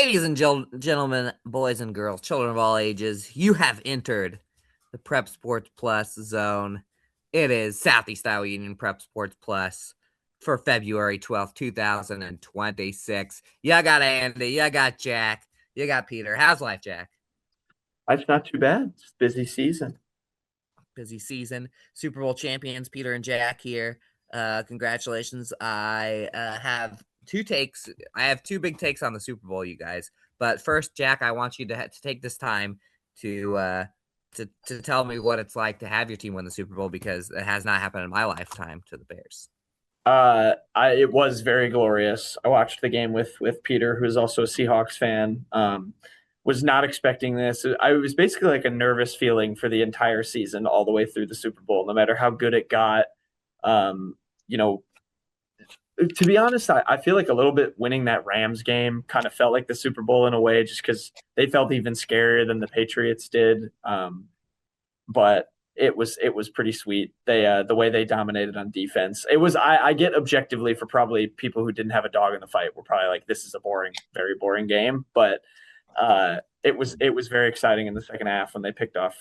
Ladies and gentlemen, boys and girls, children of all ages, you have entered the Prep Sports Plus zone. It is Southeast Iowa Union Prep Sports Plus for February 12th, 2026. You got Andy, you got Jack, you got Peter. How's life, Jack? Life's not too bad. It's a busy season. Busy season. Super Bowl champions, Peter and Jack here. Congratulations. I have two takes. I have two big takes on the Super Bowl, you guys. But first, Jack, I want you to take this time to to tell me what it's like to have your team win the Super Bowl, because it has not happened in my lifetime to the Bears. It was very glorious. I watched the game with Peter, who's also a Seahawks fan. Was not expecting this. I was basically like a nervous feeling for the entire season, all the way through the Super Bowl, no matter how good it got. Um, you know, to be honest, I feel like a little bit winning that Rams game kind of felt like the Super Bowl in a way, just because they felt even scarier than the Patriots did. But it was pretty sweet. They the way they dominated on defense. It was I get objectively, for probably people who didn't have a dog in the fight, were probably like, this is a boring, very boring game. But it was very exciting in the second half when they picked off.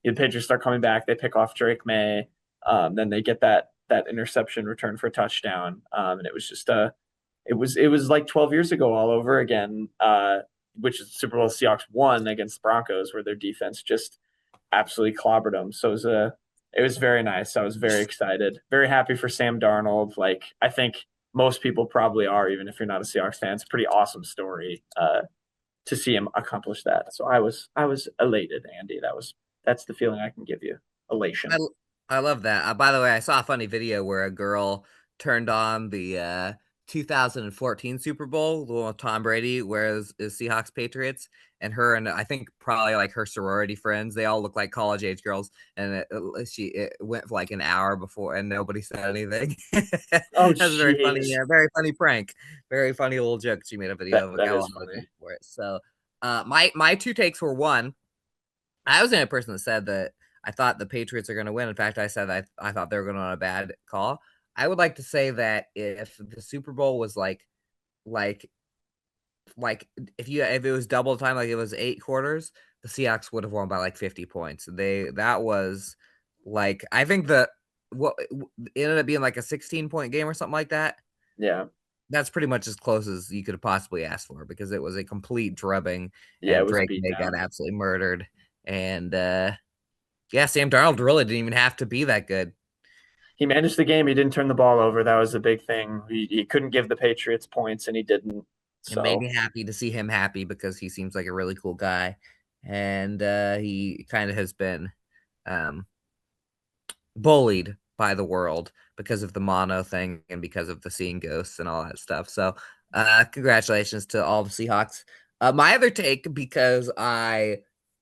The Patriots start coming back. They pick off Drake May. Then they get that interception return for a touchdown. And it was just it was like 12 years ago all over again. Which is Super Bowl Seahawks won against the Broncos, where their defense just absolutely clobbered them. So it was very nice. I was very excited, very happy for Sam Darnold. Like, I think most people probably are, even if you're not a Seahawks fan. It's a pretty awesome story to see him accomplish that. So I was elated, Andy. That's the feeling I can give you. Elation. I, I love that. By the way, I saw a funny video where a girl turned on the 2014 Super Bowl, the one with Tom Brady, where is Seahawks Patriots, and her and I think probably like her sorority friends, they all look like college age girls, and it went for like an hour before, and nobody said anything. Oh, That's a very funny, jeez. very funny prank, very funny little joke. She made a video That of it, that got a is lot of funny. attention for it. So, my two takes were: one, I was the only person that said that I thought the Patriots are going to win. In fact, I said I thought they were going on a bad call. I would like to say that if the Super Bowl was like if it was double time, like it was 8 quarters, the Seahawks would have won by like 50 points. That was like, I think the what it ended up being like a 16-point game or something like that. Yeah. That's pretty much as close as you could have possibly asked for, because it was a complete drubbing, Yeah, it and was a Drake beat May got down. absolutely murdered. And yeah, Sam Darnold really didn't even have to be that good. He managed the game. He didn't turn the ball over. That was the big thing. He couldn't give the Patriots points, and he didn't. It made So me happy to see him happy, because he seems like a really cool guy. And he kind of has been um, bullied by the world because of the mono thing and because of the seeing ghosts and all that stuff. So congratulations to all the Seahawks. My other take, because I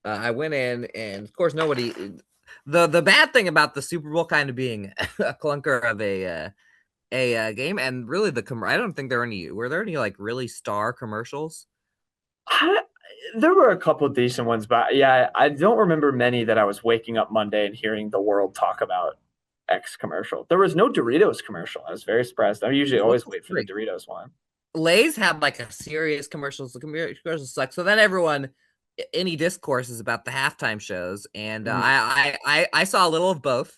went in, and of course nobody, the bad thing about the Super Bowl kind of being a clunker of a game, and really I don't think were there any like really star commercials. I, there were a couple of decent ones, but yeah, I don't remember many that I was waking up Monday and hearing the world talk about X commercial. There was no Doritos commercial. I was very surprised. I usually Which always is wait for the great. Doritos one. Lay's had like a serious commercials. The commercials suck. So then everyone, any discourse is about the halftime shows, and Mhm. I saw a little of both,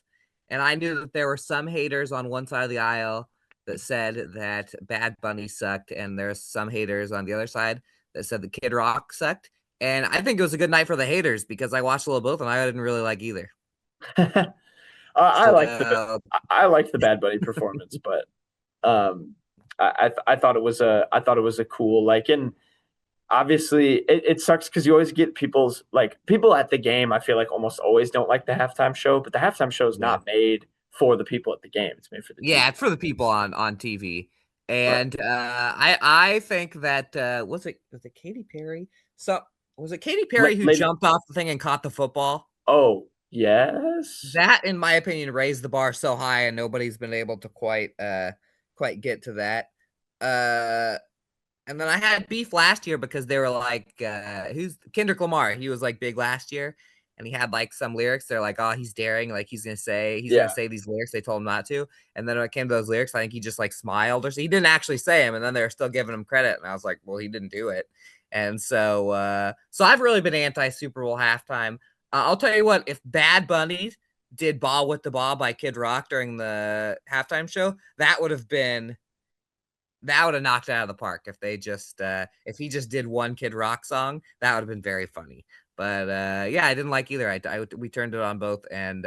and I knew that there were some haters on one side of the aisle that said that Bad Bunny sucked, and there's some haters on the other side that said the Kid Rock sucked. And I think it was a good night for the haters, because I watched a little of both, and I didn't really like either. I liked So I liked the Bad Bunny performance, but um, I thought it was a cool, like, and obviously it sucks because you always get people at the game. I feel like almost always don't like the halftime show, but the halftime show is yeah, not made for the people at the game. It's made for the yeah, TV. it's for the people on TV. Right. And I think that was it Katy Perry? So was it Katy Perry who Lady. jumped off the thing and caught the football? Oh yes. That, in my opinion, raised the bar so high, and nobody's been able to quite get to that. Uh and then I had beef last year, because they were like, who's Kendrick Lamar? He was like big last year, and he had like some lyrics. They're like, oh, he's daring, like he's gonna Yeah. say these lyrics. They told him not to. And then when it came to those lyrics, I think he just like smiled, or so. He didn't actually say them, and then they're still giving him credit. And I was like, well, he didn't do it. And so I've really been anti Super Bowl halftime. I'll tell you what, if Bad Bunny did Ball with the Ball by Kid Rock during the halftime show, that would have knocked it out of the park. If he just did one Kid Rock song, that would have been very funny. But yeah, I didn't like either. We turned it on both, and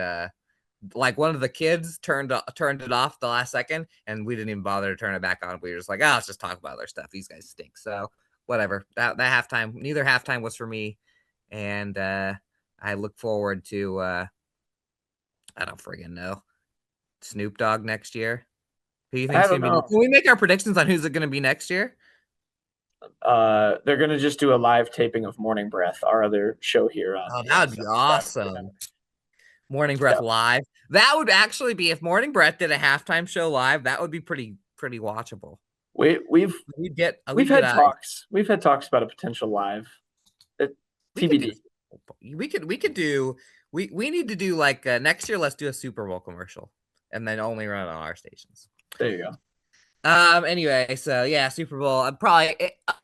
like one of the kids turned it off the last second, and we didn't even bother to turn it back on. We were just like, oh, let's just talk about other stuff. These guys stink. So whatever. That halftime, neither halftime was for me, and I look forward to I don't friggin' know, Snoop Dogg next year. Who do you I think's don't gonna be? know. Can we make our predictions on who's it gonna be next year? They're gonna just do a live taping of Morning Breath, our other show here on Oh, the that would be 75 awesome. Morning Yeah, Breath live. That would actually be if Morning Breath did a halftime show live. That would be pretty watchable. we we've We'd get eyes. we've had talks about a potential live. We could do. TBD. We could do. We need to do like next year. Let's do a Super Bowl commercial, and then only run on our stations. There you go. Anyway, so yeah, Super Bowl.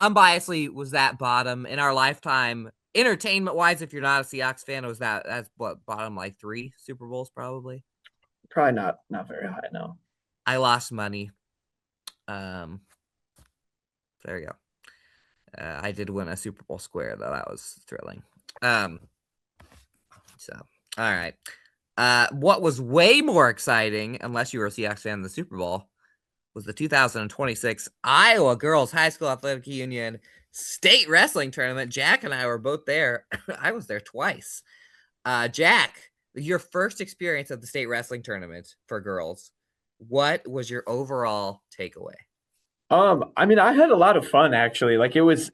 Unbiasedly was that bottom in our lifetime, entertainment wise. If you're not a Seahawks fan, that's what bottom like 3 Super Bowls probably. Probably not very high. No. I lost money. Um, there you go. I did win a Super Bowl square though. That was thrilling. So all right. What was way more exciting, unless you were a Seahawks fan in the Super Bowl, was the 2026 Iowa Girls High School Athletic Union State Wrestling Tournament. Jack and I were both there. I was there twice. Jack, your first experience at the state wrestling tournament for girls, what was your overall takeaway? I mean, I had a lot of fun actually. Like it is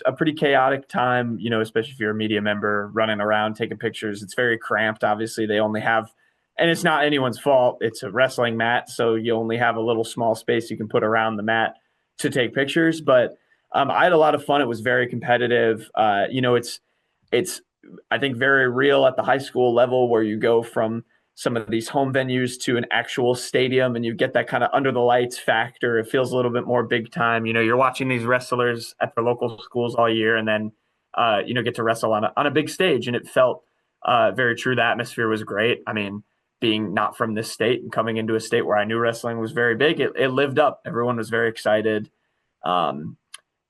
a pretty chaotic time, especially if you're a media member running around taking pictures. It's very cramped. Obviously, they only have, and it's not anyone's fault. It's a wrestling mat, so you only have a little small space you can put around the mat to take pictures. But I had a lot of fun. It was very competitive. It's I think very real at the high school level where you go from some of these home venues to an actual stadium and you get that kind of under the lights factor. It feels a little bit more big time. You're watching these wrestlers at their local schools all year and then, get to wrestle on a big stage. And it felt very true. The atmosphere was great. I mean, being not from this state and coming into a state where I knew wrestling was very big, it lived up. Everyone was very excited. And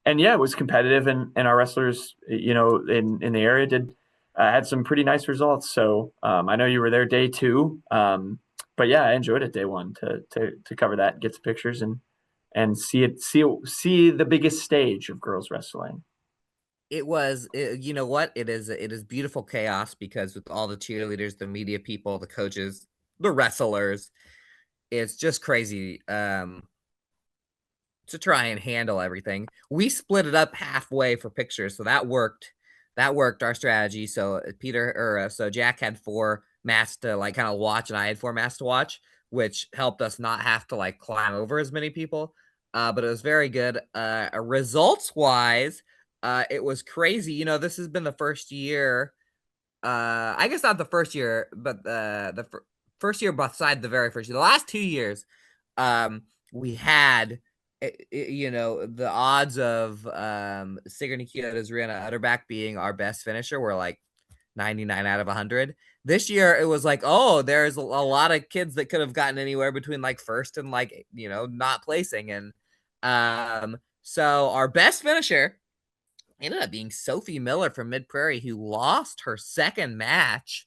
yeah, it was competitive and our wrestlers, in the area had some pretty nice results. So I know you were there day 2, but yeah, I enjoyed it day 1 to cover that, get some pictures, and see the biggest stage of girls wrestling. You know what? It is beautiful chaos because with all the cheerleaders, the media people, the coaches, the wrestlers, it's just crazy. To try and handle everything. We split it up halfway for pictures, so that worked. That worked our strategy. So so Jack had 4 mats to like kind of watch, and I had 4 mats to watch, which helped us not have to like climb over as many people. But it was very good. Results wise, it was crazy. This has been the first year. I guess not the first year, but first year beside the very first year. The last 2 years, we had the odds of Sigourney Kyoto's Rihanna Utterback being our best finisher were like 99 out of 100. This year, it was like, oh, there's a lot of kids that could have gotten anywhere between like first and like, not placing. And so our best finisher ended up being Sophie Miller from Mid Prairie, who lost her second match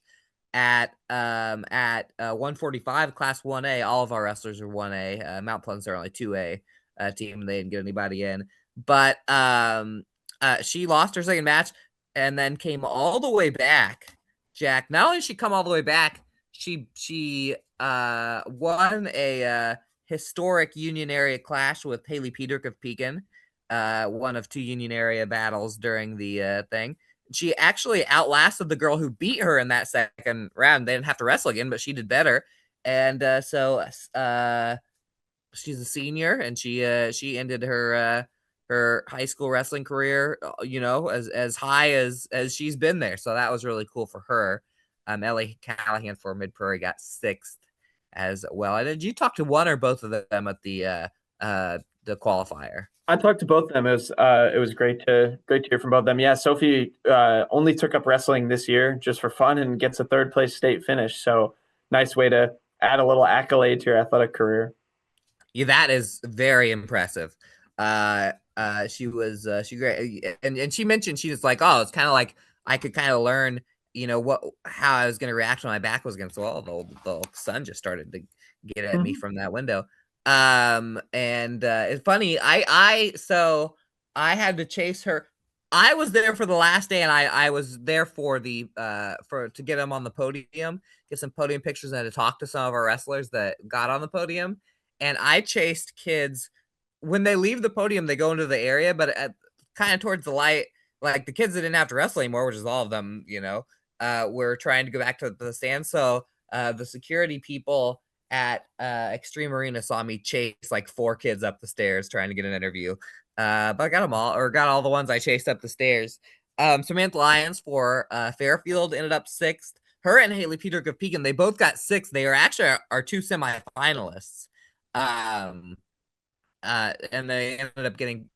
at 145 class 1A. All of our wrestlers are 1A. Mount Pleasant are only 2A team. They didn't get anybody in, but she lost her second match and then came all the way back. Jack, not only did she come all the way back, she won a historic Union area clash with Haley Peterk of Pekin, one of 2 Union area battles during the thing. She actually outlasted the girl who beat her in that second round. They didn't have to wrestle again, but she did better. And so she's a senior, and she ended her high school wrestling career, as high as she's been there. So that was really cool for her. Ellie Callahan for Mid Prairie got 6th as well. And did you talk to one or both of them at the the qualifier. I talked to both of them. It was great to hear from both of them. Yeah, Sophie only took up wrestling this year just for fun and gets a third place state finish. So nice way to add a little accolade to your athletic career. Yeah, that is very impressive. She great, and she mentioned she was like, oh, it's kind of like I could kind of learn, what how I was going to react when my back was against the wall. The sun just started to get at me Mhm. from that window. And it's funny. I had to chase her. I was there for the last day, and I was there for the for to get them on the podium, get some podium pictures, and to talk to some of our wrestlers that got on the podium. And I chased kids when they leave the podium, they go into the area, but kind of towards the light, like the kids that didn't have to wrestle anymore, which is all of them, were trying to go back to the stand. So the security people at Extreme Arena saw me chase like 4 kids up the stairs trying to get an interview. But I got them all, or got all the ones I chased up the stairs. Samantha Lyons for Fairfield ended up 6th. Her and Haley Peter of Pekin, they both got 6th. They are actually our 2 semifinalists. Um, and they ended up getting,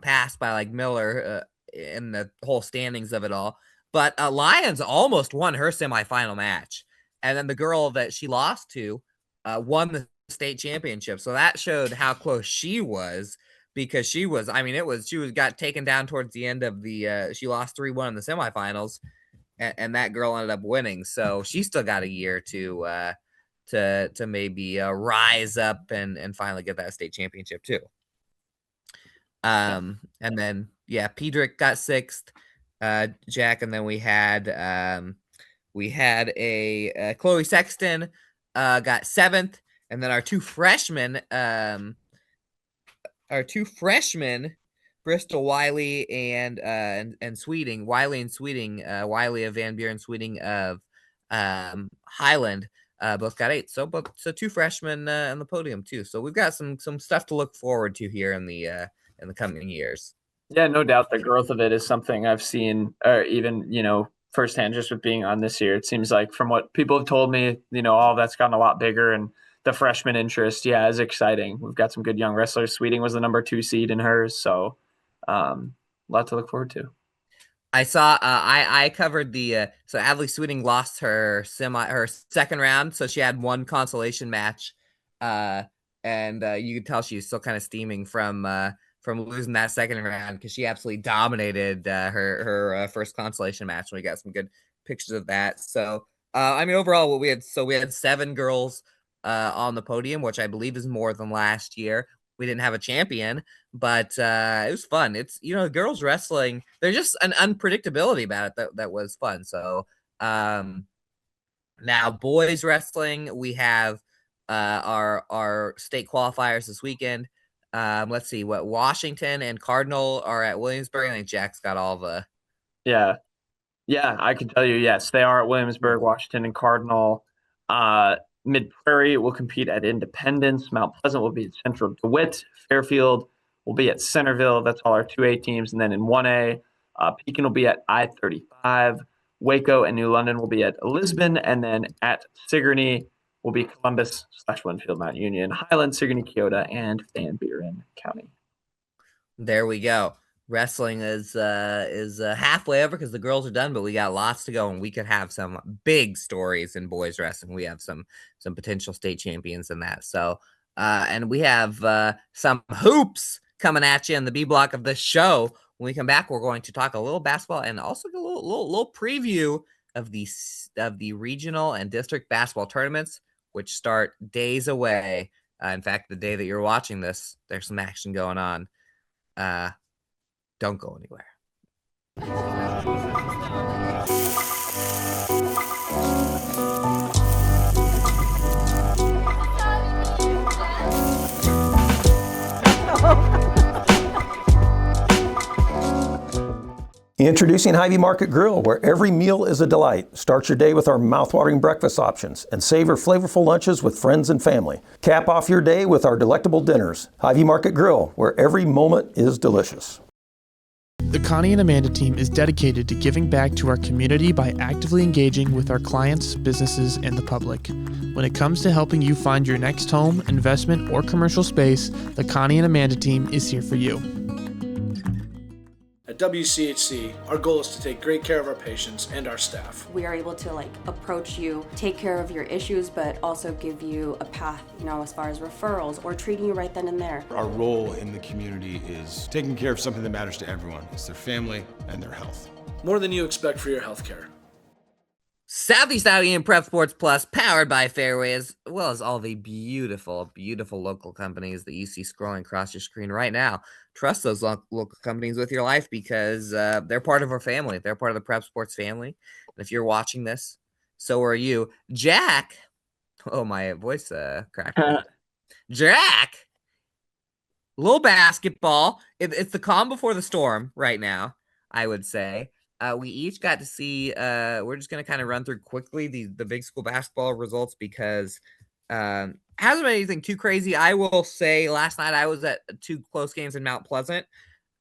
passed by like Miller in the whole standings of it all. But Lyons almost won her semifinal match. And then the girl that she lost to won the state championship. So that showed how close she was, because she was, I mean, she got taken down towards the end of she lost 3-1 in the semifinals, and that girl ended up winning. So she still got a year to maybe rise up and finally get that state championship too. And then Pedrick got 6th, Jack, and then we had a Chloe Sexton got 7th, and then our two freshmen, Bristol Wiley and Sweeting, Wiley and Sweeting, Wiley of Van Buren, Sweeting of Highland, both got 8. So 2 freshmen on the podium too. So we've got some stuff to look forward to here in the coming years. Yeah, no doubt the growth of it is something I've seen, even, firsthand just with being on this year. It seems like from what people have told me, all that's gotten a lot bigger, and the freshman interest, is exciting. We've got some good young wrestlers. Sweeting was the number 2 seed in hers. So a lot to look forward to. I saw I covered the so Adley Sweeting lost her second round, so she had one consolation match, and you could tell she was still kind of steaming from losing that second round, because she absolutely dominated her first consolation match. And we got some good pictures of that. So I mean, overall, what we had 7 girls on the podium, which I believe is more than last year. We didn't have a champion, but it was fun. It's, girls wrestling, there's just an unpredictability about it that was fun. So now boys wrestling, we have our state qualifiers this weekend. Let's see, what Washington and Cardinal are at Williamsburg. I think Jack's got all the Yeah. I can tell you, yes, they are at Williamsburg, Washington, and Cardinal. Mid Prairie will compete at Independence. Mount Pleasant will be at Central DeWitt. Fairfield will be at Centerville. That's all our 2A teams. And then in 1A, Pekin will be at I-35. Waco and New London will be at Lisbon. And then at Sigourney will be Columbus/Winfield Mount Union, Highland, Sigourney, Keota, and Van Buren County. There we go. Wrestling is halfway over because the girls are done, but we got lots to go, and we could have some big stories in boys wrestling. We have some potential state champions in that. So and we have some hoops coming at you in the B block of this show. When we come back, we're going to talk a little basketball and also a little preview of the regional and district basketball tournaments, which start days away. In fact, the day that you're watching this, there's some action going on. Don't go anywhere. Introducing Hy-Vee Market Grill, where every meal is a delight. Start your day with our mouthwatering breakfast options and savor flavorful lunches with friends and family. Cap off your day with our delectable dinners. Hy-Vee Market Grill, where every moment is delicious. The Connie and Amanda team is dedicated to giving back to our community by actively engaging with our clients, businesses, and the public. When it comes to helping you find your next home, investment, or commercial space, the Connie and Amanda team is here for you. At WCHC, our goal is to take great care of our patients and our staff. We are able to approach you, take care of your issues, but also give you a path, as far as referrals or treating you right then and there. Our role in the community is taking care of something that matters to everyone. It's their family and their health. More than you expect for your health care. Southeast Saudi and Prep Sports Plus, powered by Fairway, as well as all the beautiful, beautiful local companies that you see scrolling across your screen right now. Trust those local companies with your life because they're part of our family. They're part of the Prep Sports family. And if you're watching this, so are you. Jack, oh, my voice cracked. Jack, little basketball. It's the calm before the storm right now, I would say. We each got to see, we're just going to kind of run through quickly the big school basketball results because hasn't been anything too crazy. I will say last night I was at 2 close games in Mount Pleasant.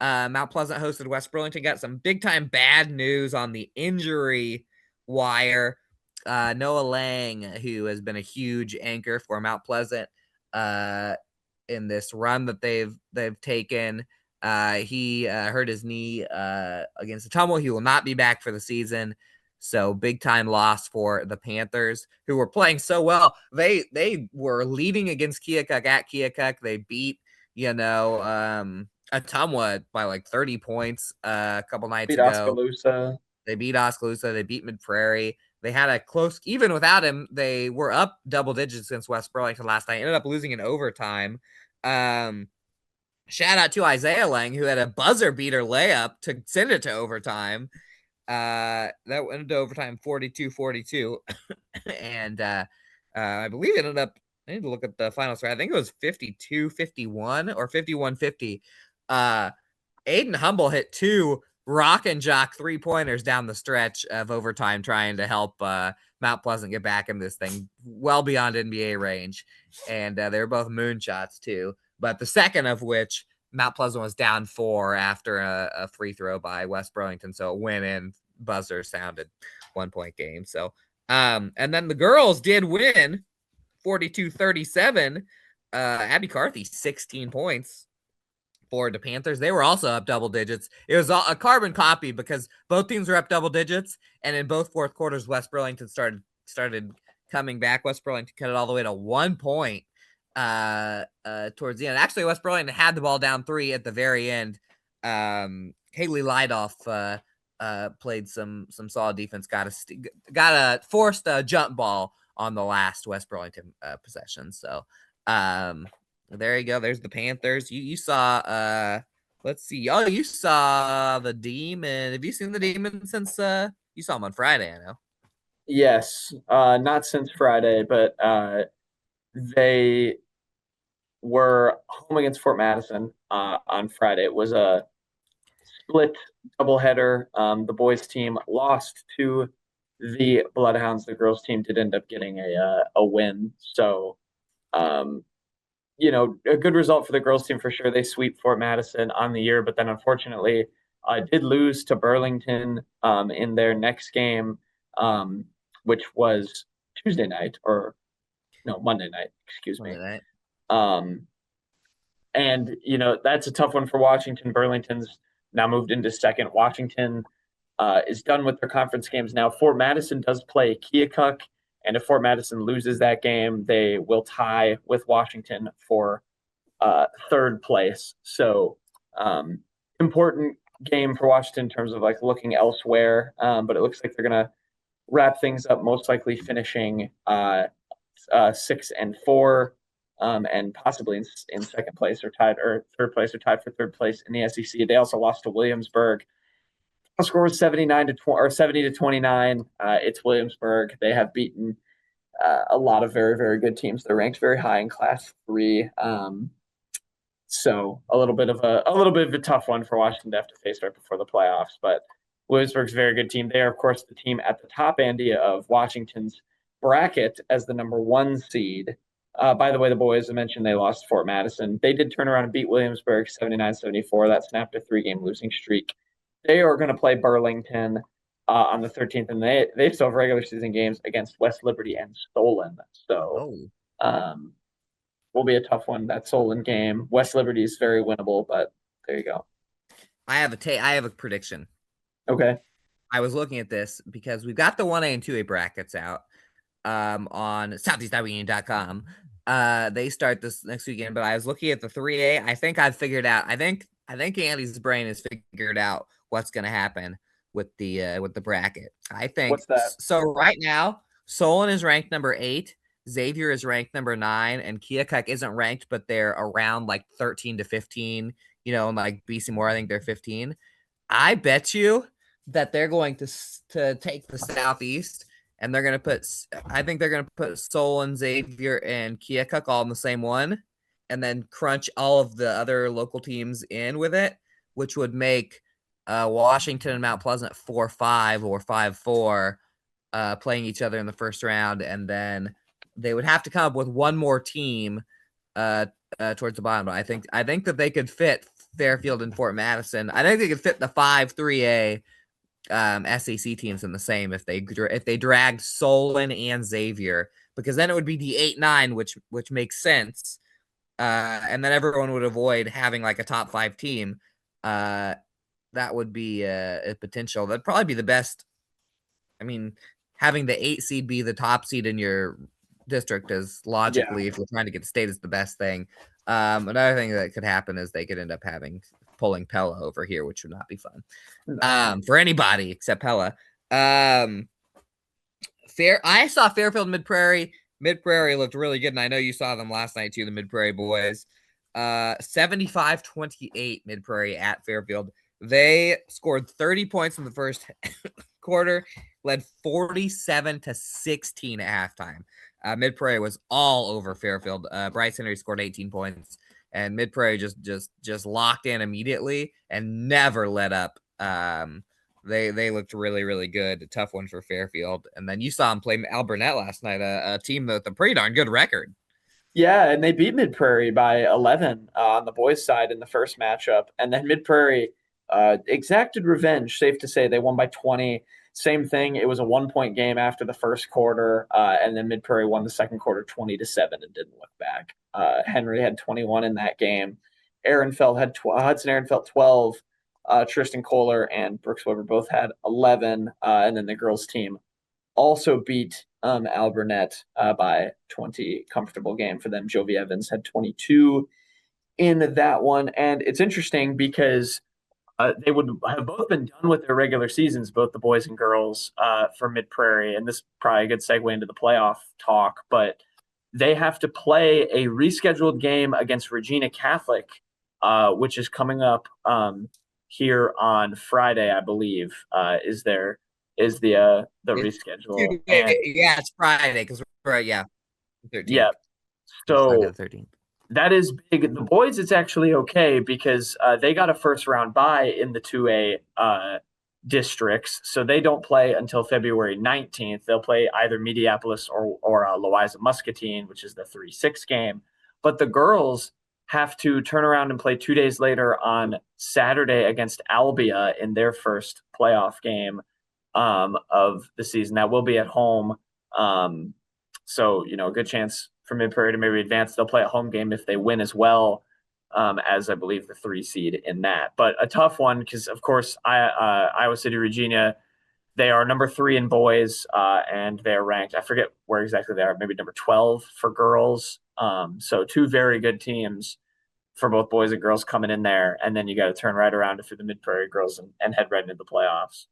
Mount Pleasant hosted West Burlington, got some big time bad news on the injury wire. Noah Lang, who has been a huge anchor for Mount Pleasant in this run that they've taken. He hurt his knee against the Tumble. He will not be back for the season. So big time loss for the Panthers, who were playing so well. They were leading against Keokuk at Keokuk. They beat, Atumwa by 30 points a couple nights ago. Oskaloosa. They beat Oskaloosa. They beat Mid Prairie. They had a close, even without him, they were up double digits against West Burlington last night. Ended up losing in overtime. Shout out to Isaiah Lang, who had a buzzer beater layup to send it to overtime. That went into overtime 42-42. And I believe it ended up, I need to look at the final score. I think it was 52-51 or 51-50. Aiden Humble hit 2 rock and jock 3-pointers down the stretch of overtime, trying to help Mount Pleasant get back in this thing well beyond NBA range. And they were both moonshots too. But the second of which, Mount Pleasant was down 4 after a free throw by West Burlington. So it went in, buzzer sounded, 1-point game. So, and then the girls did win 42-37. Abby Carthy, 16 points for the Panthers. They were also up double digits. It was a carbon copy because both teams were up double digits. And in both fourth quarters, West Burlington started coming back. West Burlington cut it all the way to 1 point. Towards the end. Actually, West Burlington had the ball down 3 at the very end. Haley Lidoff played some solid defense. Got a forced a jump ball on the last West Burlington possession. So there you go. There's the Panthers. You saw let's see. Oh, you saw the Demon. Have you seen the Demon since you saw him on Friday? I know. Yes, not since Friday, but they were home against Fort Madison on Friday. It was a split doubleheader. The boys team lost to the Bloodhounds. The girls team did end up getting a win. So, a good result for the girls team for sure. They sweep Fort Madison on the year, but then unfortunately did lose to Burlington in their next game, which was Tuesday night Monday night, excuse me. Monday night. And that's a tough one for Washington. Burlington's now moved into second. Washington is done with their conference games now. Fort Madison does play Keokuk, and if Fort Madison loses that game, they will tie with Washington for third place. So important game for Washington in terms of looking elsewhere. But it looks like they're gonna wrap things up, most likely finishing 6-4. And possibly in second place or tied or third place or tied for third place in the SEC. They also lost to Williamsburg. The score was 70-29. It's Williamsburg. They have beaten a lot of very, very good teams. They're ranked very high in Class 3. So a little bit of a tough one for Washington to have to face right before the playoffs. But Williamsburg's a very good team. They are, of course, the team at the top, Andy, of Washington's bracket as the number 1 seed. By the way, the boys, I mentioned they lost Fort Madison. They did turn around and beat Williamsburg 79-74. That snapped a 3-game losing streak they are going to play Burlington on the 13th, and they still have regular season games against West Liberty and Solon. So Oh, will be a tough one. That Solon game. West Liberty is very winnable, but there you go. I have a prediction. Okay. I was looking at this because we've got the 1A and 2A brackets out on southeast.weunion.com. They start this next weekend, but I was looking at the 3A. I think I've figured out. I think Andy's brain has figured out what's going to happen with the bracket. I think What's that? so. Right now, Solon is ranked number 8. Xavier is ranked number 9, and Keokuk isn't ranked, but they're around like 13 to 15. You know, and like BC Moore, I think they're 15. I bet you that they're going to take the Southeast, and they're going to put. I think they're going to put Solon, Xavier, and Keokuk all in the same one, and then crunch all of the other local teams in with it, which would make Washington and Mount Pleasant 4-5 or 5-4, playing each other in the first round, and then they would have to come up with one more team towards the bottom. But I think that they could fit Fairfield and Fort Madison. I think they could fit the 5-3A SEC teams in the same if they dragged Solon and Xavier, because then it would be the 8-9, which makes sense, and then everyone would avoid having like a top 5 team. That would be a potential. That'd probably be the best. I mean, having the 8 seed be the top seed in your district is logically, if you're trying to get the state, is the best thing. Another thing that could happen is they could end up pulling Pella over here, which would not be fun for anybody except Pella. I saw Fairfield Mid Prairie. Mid Prairie looked really good, and I know you saw them last night too, the Mid Prairie boys. 75-28 Mid Prairie at Fairfield. They scored 30 points in the first quarter, led 47-16 at halftime. Mid Prairie was all over Fairfield. Bryce Henry scored 18 points, and Mid Prairie just locked in immediately and never let up. They looked really, really good. A tough one for Fairfield. And then you saw them play Alburnett last night, a team with a pretty darn good record. Yeah, and they beat Mid Prairie by 11 on the boys' side in the first matchup, and then Mid Prairie exacted revenge. Safe to say, they won by 20. Same thing. It was a 1-point game after the first quarter, and then Mid Prairie won the second quarter 20-7 and didn't look back. Henry had 21 in that game. Hudson Ehrenfeld 12. Tristan Kohler and Brooks Weber both had 11, and then the girls' team also beat Alburnett by 20. Comfortable game for them. Jovi Evans had 22 in that one, and it's interesting because they would have both been done with their regular seasons, both the boys and girls, for Mid Prairie, and this is probably a good segue into the playoff talk, but they have to play a rescheduled game against Regina Catholic, which is coming up here on Friday, I believe. Is the reschedule? Yeah, it's Friday because we're 13th. Yeah, so 13th. That is big. The boys, it's actually okay because they got a first round bye in the 2A districts, so they don't play until February 19th. They'll play either Mediapolis or Louisa Muscatine, which is the 3-6 game. But the girls have to turn around and play 2 days later on Saturday against Albia in their first playoff game of the season. That will be at home. So, a good chance for Mid Prairie to maybe advance. They'll play a home game if they win as well, as I believe the 3 seed in that. But a tough one because, of course, Iowa City Regina, they are number 3 in boys, and they're ranked. I forget where exactly they are. Maybe number 12 for girls. So 2 very good teams for both boys and girls coming in there, and then you got to turn right around for the Mid Prairie girls and head right into the playoffs.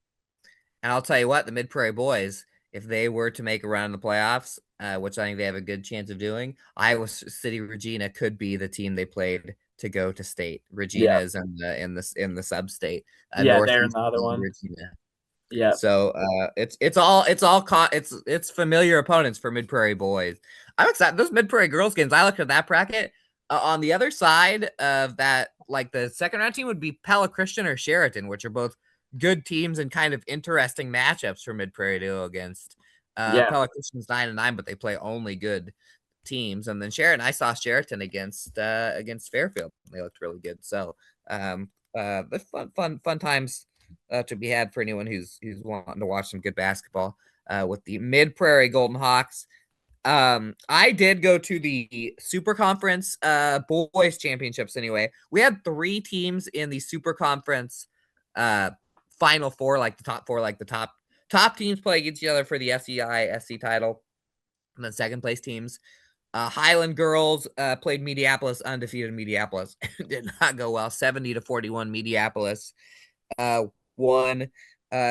And I'll tell you what, the Mid Prairie boys, if they were to make a run in the playoffs, which I think they have a good chance of doing, Iowa City Regina could be the team they played to go to state. Regina is in the sub-state. They're in the other one. Regina. Yeah. So it's familiar opponents for Mid Prairie boys. I'm excited. Those Mid Prairie girls games. I looked at that bracket. On the other side of that, like the second round team would be Pella Christian or Sheraton, which are both good teams and kind of interesting matchups for Mid Prairie to go against. Pella Christian's 9-9, but they play only good teams. And then Sheraton, I saw Sheraton against Fairfield. They looked really good. So fun times to be had for anyone who's wanting to watch some good basketball with the Mid Prairie Golden Hawks. I did go to the Super Conference boys championships anyway. We had 3 teams in the Super Conference Final Four, like the top 4, like the top teams play against each other for the SEI SC title, and then second place teams. Highland girls played Mediapolis, undefeated Mediapolis. Did not go well. 70-41 Mediapolis won.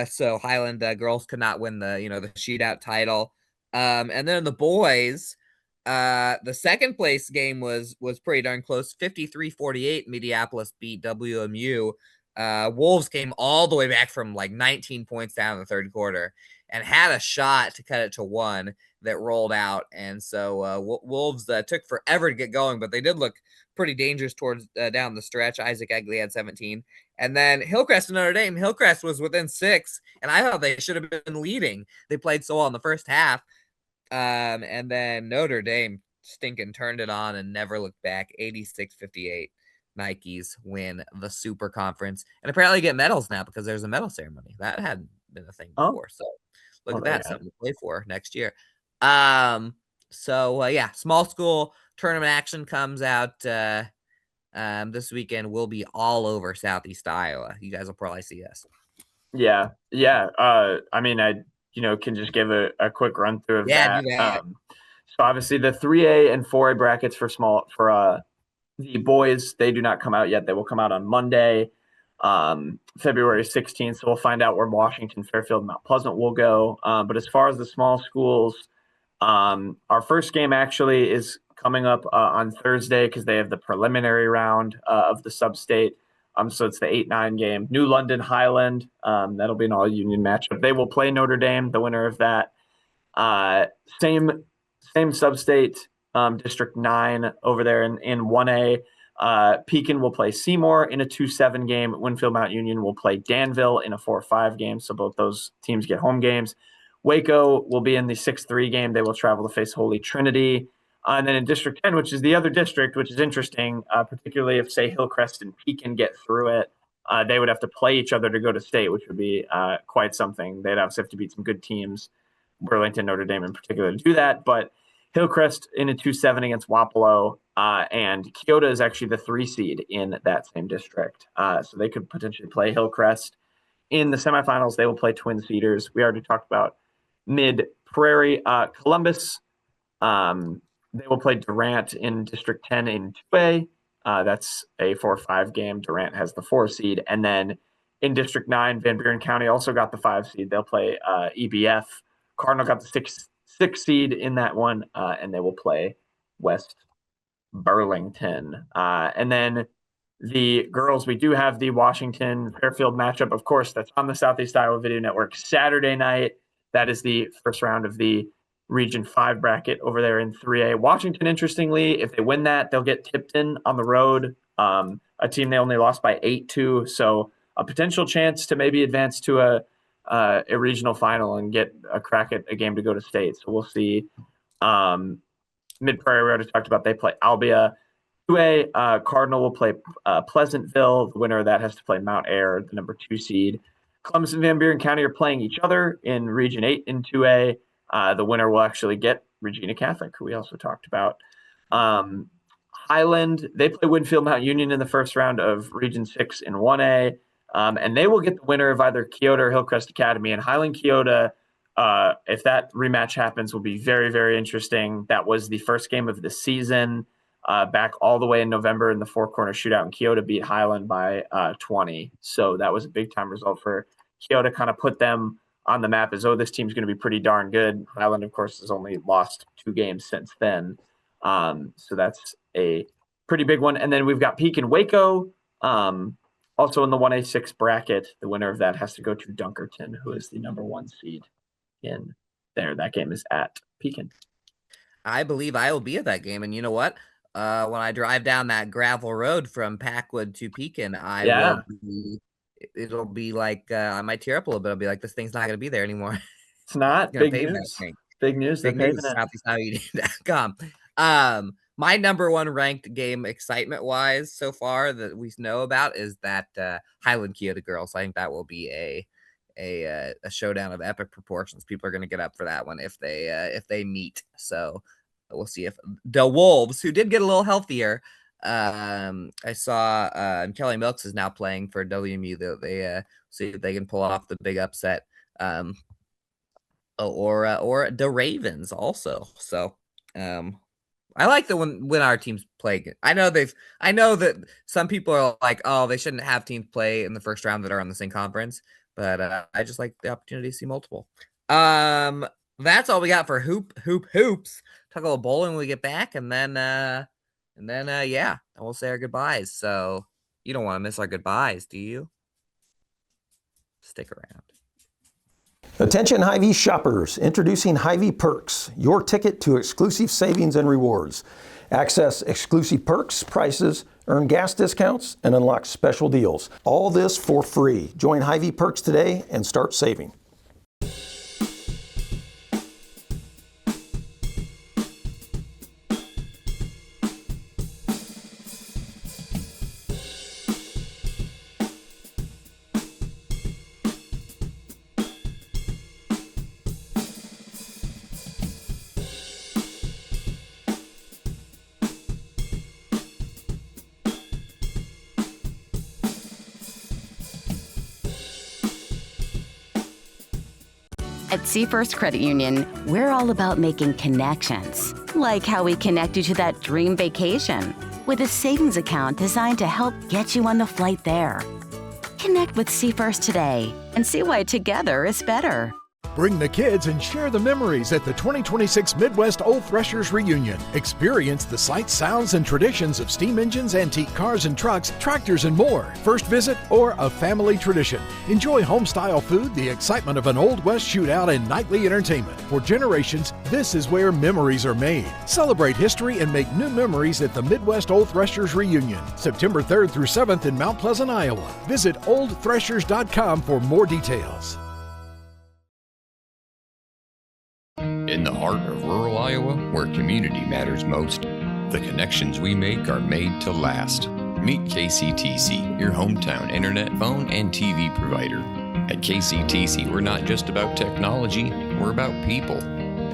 So Highland girls could not win the the shootout title. And then the boys, the second place game was pretty darn close. 53-48 Mediapolis beat WMU. Wolves came all the way back from like 19 points down in the third quarter and had a shot to cut it to 1 that rolled out. And so Wolves took forever to get going, but they did look pretty dangerous towards down the stretch. Isaac Egley had 17. And then Hillcrest and Notre Dame. Hillcrest was within 6, and I thought they should have been leading. They played so well in the first half. And then Notre Dame stinking turned it on and never looked back. 86-58. Nikes win the Super Conference and apparently get medals now because there's a medal ceremony. That hadn't been a thing before. So look at that. Something to play for next year. So yeah, small school tournament action comes out this weekend. We'll be all over Southeast Iowa. You guys will probably see us. Yeah. I mean, I can just give a quick run through of that. Do that. So obviously the 3A and 4A brackets for the boys, they do not come out yet. They will come out on Monday, February 16th. So we'll find out where Washington, Fairfield, and Mount Pleasant will go. But as far as the small schools, our first game actually is coming up on Thursday because they have the preliminary round of the sub-state. So it's the 8-9 game. New London Highland. That'll be an all-union matchup. They will play Notre Dame, the winner of that. Same sub-state, District 9 over there in 1A. Pekin will play Seymour in a 2-7 game. Winfield Mount Union will play Danville in a 4-5 game. So both those teams get home games. Waco will be in the 6-3 game. They will travel to face Holy Trinity. And then in District 10, which is the other district, which is interesting, particularly if, say, Hillcrest and Pekin get through it, they would have to play each other to go to state, which would be quite something. They'd obviously have to beat some good teams, Burlington, Notre Dame in particular, to do that. But Hillcrest in a 2-7 against Wapello, and Kyoto is actually the 3 seed in that same district. So they could potentially play Hillcrest. In the semifinals, they will play Twin Cedars. We already talked about Mid Prairie. Columbus, they will play Durant in District 10 in 2A. That's a 4-5 game. Durant has the 4 seed. And then in District 9, Van Buren County also got the 5 seed. They'll play EBF. Cardinal got the 6 seed in that one, and they will play West Burlington. And then the girls, we do have the Washington Fairfield matchup. Of course, that's on the Southeast Iowa Video Network Saturday night. That is the first round of the Region 5 bracket over there in 3A. Washington, interestingly, if they win that, they'll get Tipton on the road, a team they only lost by 8 to. So a potential chance to maybe advance to a regional final and get a crack at a game to go to state. So we'll see. Mid Prairie, we already talked about, they play Albia. 2A, Cardinal will play Pleasantville. The winner of that has to play Mount Ayr, the number 2 seed. Columbus and Van Buren County are playing each other in Region 8 in 2A. The winner will actually get Regina Catholic, who we also talked about. Highland, they play Winfield Mount Union in the first round of Region 6 in 1A. And they will get the winner of either Kyoto or Hillcrest Academy. And Highland Kyoto, if that rematch happens, will be very, very interesting. That was the first game of the season back all the way in November in the 4-corner shootout. And Kyoto beat Highland by 20. So that was a big-time result for Kyoto, kind of put them on the map as, oh, this team's going to be pretty darn good. Highland, of course, has only lost 2 games since then. So that's a pretty big one. And then we've got Pekin Waco. Also in the 1A6 bracket, the winner of that has to go to Dunkerton, who is the number 1 seed in there. That game is at Pekin. I believe I will be at that game. And you know what? When I drive down that gravel road from Packwood to Pekin, will be, it'll be like, I might tear up a little bit. I'll be like, this thing's not going to be there anymore. It's not. Big news. Big news. Big news. SoutheastIowa.com. My number one ranked game excitement wise so far that we know about is that Highland Kyoto Girls. I think that will be a showdown of epic proportions. People are going to get up for that one if they meet. So we'll see if the Wolves, who did get a little healthier. I saw Kelly Milks is now playing for WMU. They see if they can pull off the big upset. Or the Ravens also. So I like that when our teams play. I know that some people are like, oh, they shouldn't have teams play in the first round that are on the same conference, but I just like the opportunity to see multiple. That's all we got for hoops. Talk a little bowling when we get back, and then yeah, we'll say our goodbyes. So you don't want to miss our goodbyes, do you? Stick around. Attention Hy-Vee shoppers, introducing Hy-Vee Perks, your ticket to exclusive savings and rewards. Access exclusive perks, prices, earn gas discounts, and unlock special deals. All this for free. Join Hy-Vee Perks today and start saving. At Seafirst Credit Union, we're all about making connections, like how we connect you to that dream vacation with a savings account designed to help get you on the flight there. Connect with Seafirst today and see why together is better. Bring the kids and share the memories at the 2026 Midwest Old Threshers Reunion. Experience the sights, sounds, and traditions of steam engines, antique cars and trucks, tractors, and more. First visit or a family tradition. Enjoy home-style food, the excitement of an Old West shootout, and nightly entertainment. For generations, this is where memories are made. Celebrate history and make new memories at the Midwest Old Threshers Reunion, September 3rd through 7th in Mount Pleasant, Iowa. Visit oldthreshers.com for more details. In the heart of rural Iowa, where community matters most, the connections we make are made to last. Meet KCTC, your hometown internet, phone, and TV provider. At KCTC, we're not just about technology, we're about people.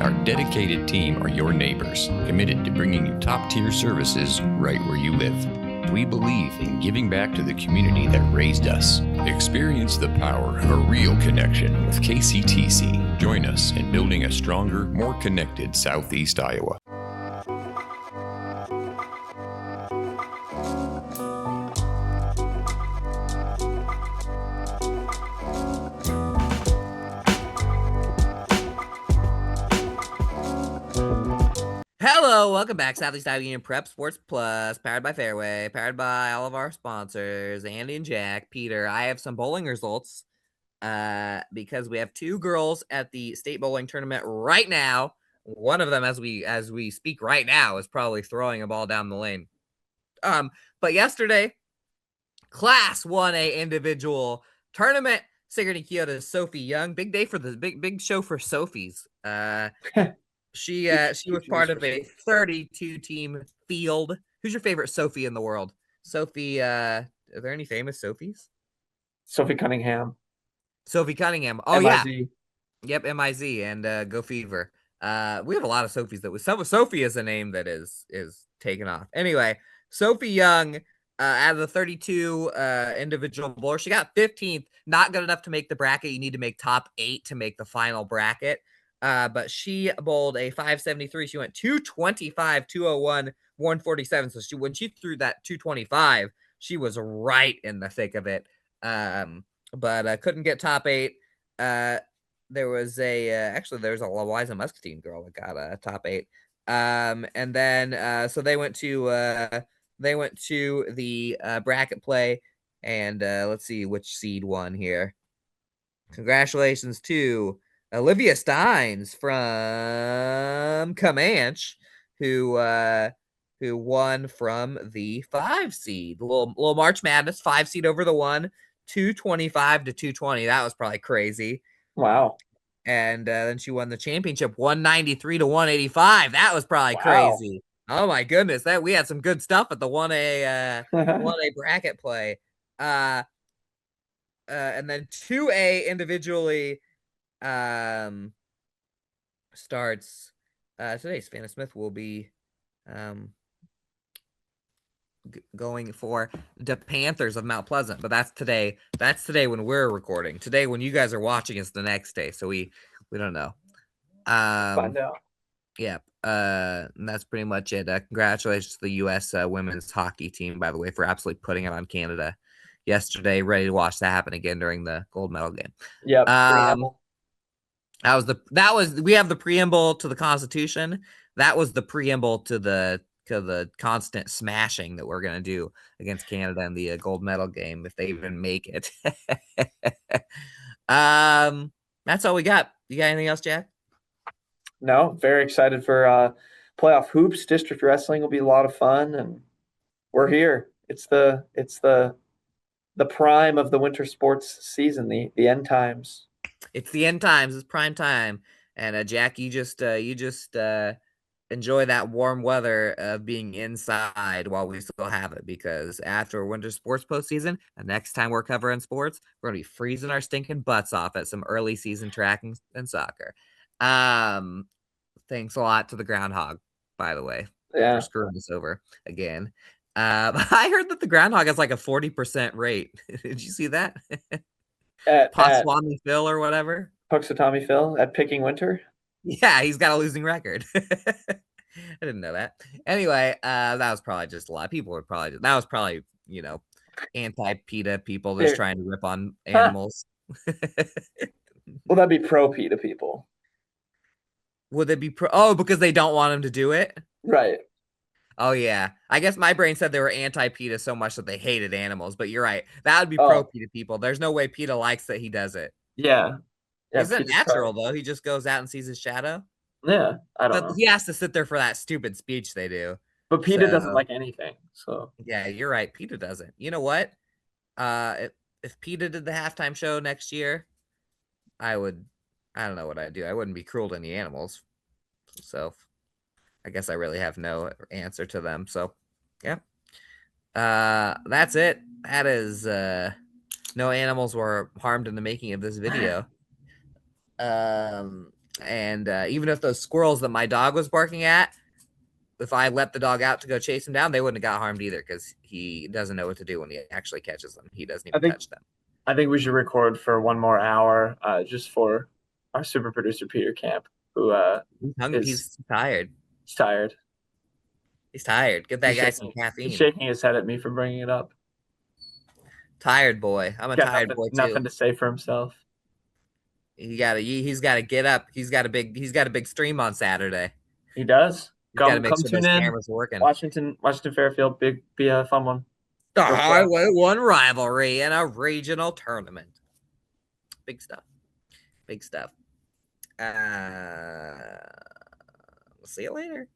Our dedicated team are your neighbors, committed to bringing you top-tier services right where you live. We believe in giving back to the community that raised us. Experience the power of a real connection with KCTC. Join us in building a stronger, more connected Southeast Iowa. Hello, welcome back. Southeast Iowa Union Prep Sports Plus, powered by Fairway, powered by all of our sponsors, Andy and Jack. Peter, I have some bowling results because we have two girls at the state bowling tournament right now. One of them, as we speak right now, is probably throwing a ball down the lane. But yesterday, Class 1A individual tournament. Sigourney Kyoto's Sophie Young. Big day for the big show for Sophie's. She was part of a 32 team field. Who's your favorite Sophie in the world? Sophie, are there any famous Sophies? Sophie Cunningham. Sophie Cunningham. Oh, M-I-Z. yeah. Yep, MIZ and Go Fever. We have a lot of Sophies that was Sophie is a name that is taken off. Anyway, Sophie Young, out of the 32 individual bowlers, she got 15th. Not good enough to make the bracket. You need to make top 8 to make the final bracket. But she bowled a 573. She went 225, 201, 147. So when she threw that 225, she was right in the thick of it. But couldn't get top 8. There was there's a Liza Muscatine girl that got top 8. And then so they went to the bracket play, and let's see which seed won here. Congratulations to Olivia Steins from Comanche, who won from the 5 seed. Little March Madness 5 seed over the 1, 225 to 220. That was probably crazy. Wow. And then she won the championship 193 to 185. That was probably crazy. Oh my goodness, that we had some good stuff at the 1A bracket play. And then 2A individually starts today. Savannah Smith will be going for the Panthers of Mount Pleasant, but that's today. That's today when we're recording. Today when you guys are watching is the next day, so we don't know. Find out. Yeah. And that's pretty much it. Congratulations to the U.S. Women's hockey team, by the way, for absolutely putting it on Canada yesterday. Ready to watch that happen again during the gold medal game. Yep. That was we have the preamble to the Constitution. That was the preamble to the constant smashing that we're gonna do against Canada in the gold medal game if they even make it. That's all we got. You got anything else, Jack? No, very excited for playoff hoops. District wrestling will be a lot of fun, and we're here. It's the prime of the winter sports season, the end times. It's the end times. It's prime time. And Jack, you just enjoy that warm weather of being inside while we still have it, because after winter sports postseason, the next time we're covering sports, we're gonna be freezing our stinking butts off at some early season track and soccer. Thanks a lot to the groundhog, by the way, for screwing us over again. I heard that the groundhog has like a 40% rate. Did you see that? At Potawatomi Phil or whatever. Puxatawny Phil at Picking Winter. Yeah, he's got a losing record. I didn't know that. Anyway, that was probably just a lot of people that was probably, anti-PETA people just trying to rip on animals. Well, that'd be pro-PETA people. Would they be because they don't want him to do it? Right. Oh, yeah. I guess my brain said they were anti-PETA so much that they hated animals, but you're right. That would be pro-PETA people. There's no way PETA likes that he does it. Yeah. Isn't natural, though? He just goes out and sees his shadow. Yeah, I don't know. He has to sit there for that stupid speech they do. But PETA doesn't like anything, so. Yeah, you're right. PETA doesn't. You know what? If PETA did the halftime show next year, I don't know what I'd do. I wouldn't be cruel to any animals. So I guess I really have no answer to them. So yeah. That's it. That is no animals were harmed in the making of this video. And even if those squirrels that my dog was barking at, if I let the dog out to go chase him down, they wouldn't have got harmed either, because he doesn't know what to do when he actually catches them. He doesn't even touch them. I think we should record for one more hour, just for our super producer Peter Camp, who he's tired. He's tired. He's tired. Get that guy some caffeine. He's shaking his head at me for bringing it up. Tired boy. I'm a tired boy too. Nothing to say for himself. He's got to get up. He's got a big stream on Saturday. He does. Come tune in. Cameras working. Washington Fairfield, be a fun one. The Highway 1 rivalry in a regional tournament. Big stuff. We'll see you later.